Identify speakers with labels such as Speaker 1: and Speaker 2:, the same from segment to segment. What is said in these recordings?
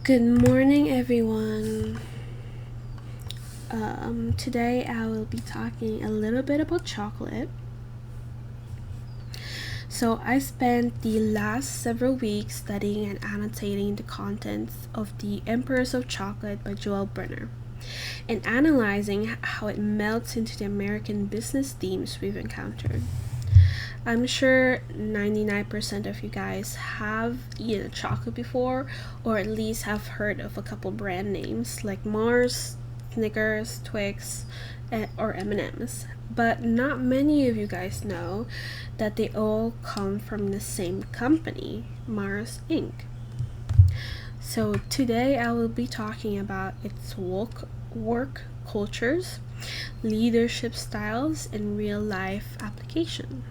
Speaker 1: Good morning, everyone. Today I will be talking a little bit about chocolate. So, I spent the last several weeks studying and annotating the contents of The Emperors of Chocolate by Joel Brenner and analyzing how it melts into the American business themes we've encountered. I'm sure 99% of you guys have eaten chocolate before, or at least have heard of a couple brand names like Mars, Snickers, Twix, or M&Ms. But not many of you guys know that they all come from the same company, Mars Inc. So today I will be talking about its work cultures, leadership styles, and real life application.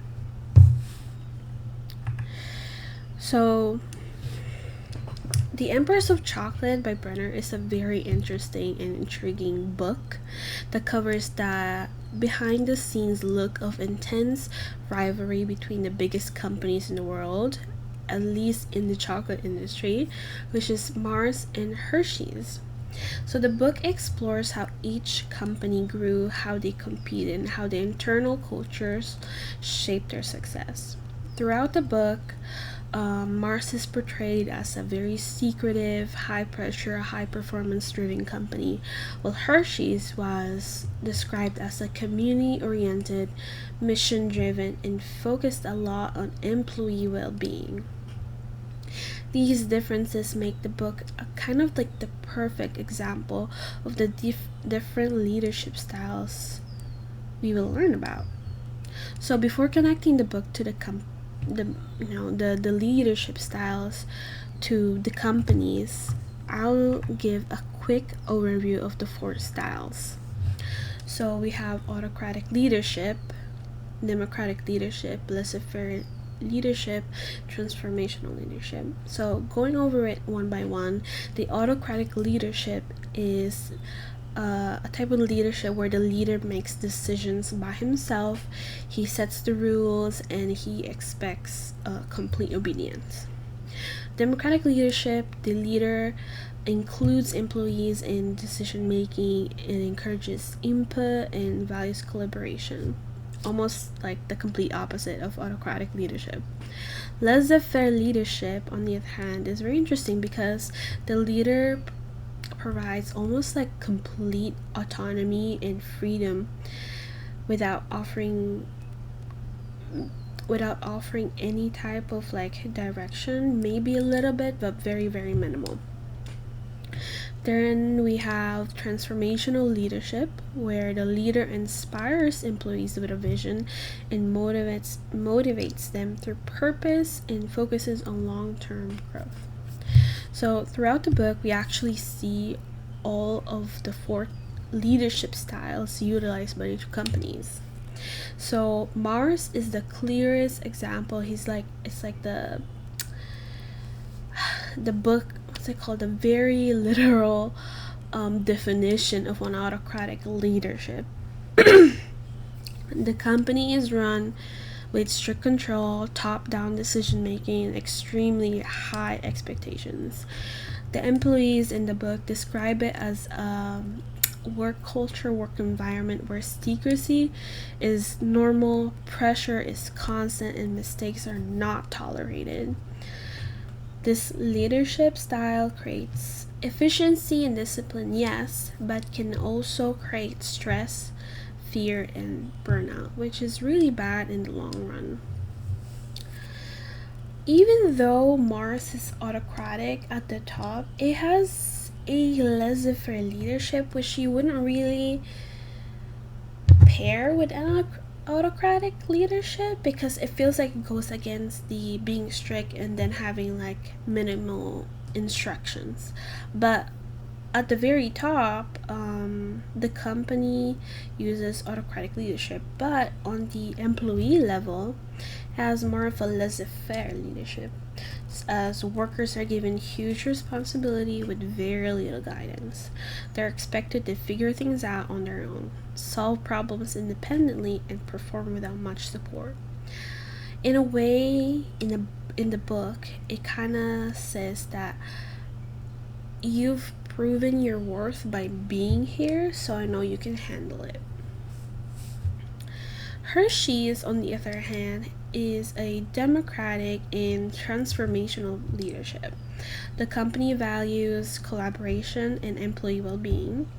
Speaker 1: So, The Empress of Chocolate by Brenner is a very interesting and intriguing book that covers the behind the scenes look of intense rivalry between the biggest companies in the world, at least in the chocolate industry, which is Mars and Hershey's. So the book explores how each company grew, how they competed, and how the internal cultures shaped their success. Throughout the book, Mars is portrayed as a very secretive, high pressure, high performance driven company, while Hershey's was described as a community oriented, mission driven, and focused a lot on employee well being. These differences make the book a kind of like the perfect example of the different leadership styles we will learn about. So before connecting the book to the leadership styles to the companies, I'll give a quick overview of the four styles. So we have autocratic leadership, democratic leadership, laissez-faire leadership, transformational leadership. So going over it one by one, the autocratic leadership is a type of leadership where the leader makes decisions by himself, he sets the rules, and he expects complete obedience. Democratic leadership, the leader includes employees in decision making and encourages input and values collaboration. Almost like the complete opposite of autocratic leadership. Laissez-faire leadership, on the other hand, is very interesting because the leader provides almost like complete autonomy and freedom without offering any type of like direction, maybe a little bit, but very, very minimal. Then we have transformational leadership, where the leader inspires employees with a vision and motivates them through purpose and focuses on long-term growth. So throughout the book, we actually see all of the four leadership styles utilized by each companies. So Mars is the clearest example. It's like the book, what's it called, the very literal definition of an autocratic leadership. The company is run with strict control, top-down decision making, and extremely high expectations. The employees in the book describe it as a work culture, work environment where secrecy is normal, pressure is constant, and mistakes are not tolerated. This leadership style creates efficiency and discipline, yes, but can also create stress, fear, and burnout, which is really bad in the long run. Even though Mars is autocratic at the top, it has a laissez-faire leadership which you wouldn't really pair with an autocratic leadership, because it feels like it goes against the being strict and then having like minimal instructions. But at the very top, the company uses autocratic leadership, but on the employee level, has more of a laissez-faire leadership, as workers are given huge responsibility with very little guidance. They're expected to figure things out on their own, solve problems independently, and perform without much support. In a way, in the book, it kind of says that You've proven your worth by being here, so I know you can handle it. Hershey's, on the other hand, is a democratic and transformational leadership. The company values collaboration and employee well being.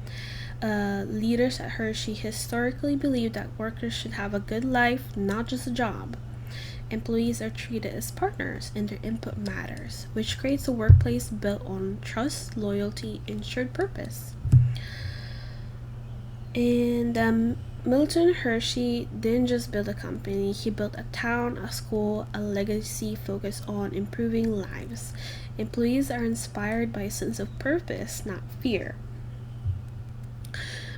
Speaker 1: Leaders at Hershey historically believe that workers should have a good life, not just a job. Employees are treated as partners and their input matters, which creates a workplace built on trust, loyalty, and shared purpose. And Milton Hershey didn't just build a company, he built a town, a school, a legacy focused on improving lives. Employees are inspired by a sense of purpose, not fear.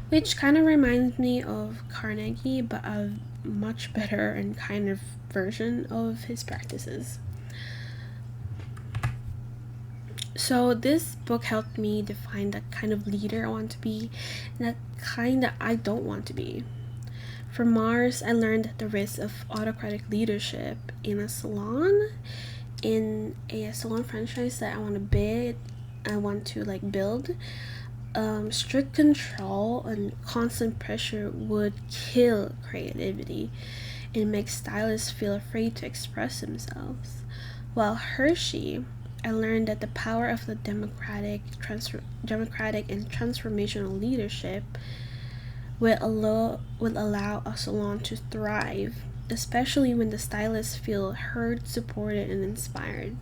Speaker 1: Which kind of reminds me of Carnegie, but a much better and kind of version of his practices. So this book helped me define the kind of leader I want to be and the kind that I don't want to be. From Mars, I learned the risks of autocratic leadership in a salon franchise that I want to build. Strict control and constant pressure would kill creativity and make stylists feel afraid to express themselves. While Hershey, I learned that the power of the democratic and transformational leadership will allow a salon to thrive, especially when the stylists feel heard, supported, and inspired.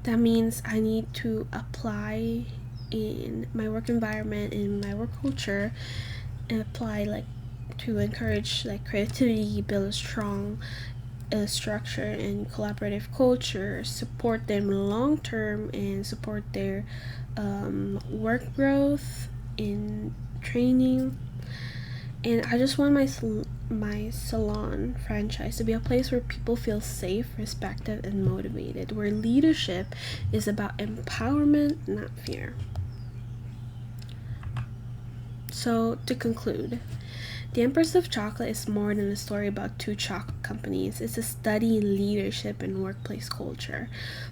Speaker 1: That means I need to apply in my work environment, in my work culture, and apply to encourage creativity, build a strong structure and collaborative culture, support them long term, and support their work growth in training. And I just want my salon franchise to be a place where people feel safe, respected, and motivated, where leadership is about empowerment, not fear. So, to conclude, The Empress of Chocolate is more than a story about two chocolate companies. It's a study in leadership and workplace culture.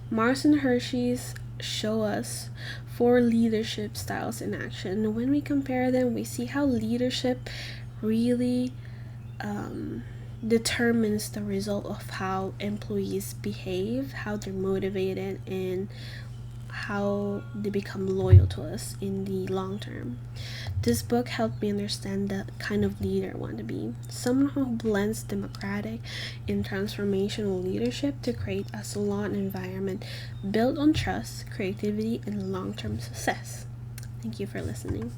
Speaker 1: Mars and Hershey's show us four leadership styles in action. When we compare them, we see how leadership really determines the result of how employees behave, how they're motivated, and how they become loyal to us in the long term. This book helped me understand the kind of leader I want to be. Someone who blends democratic and transformational leadership to create a salon environment built on trust, creativity, and long-term success. Thank you for listening.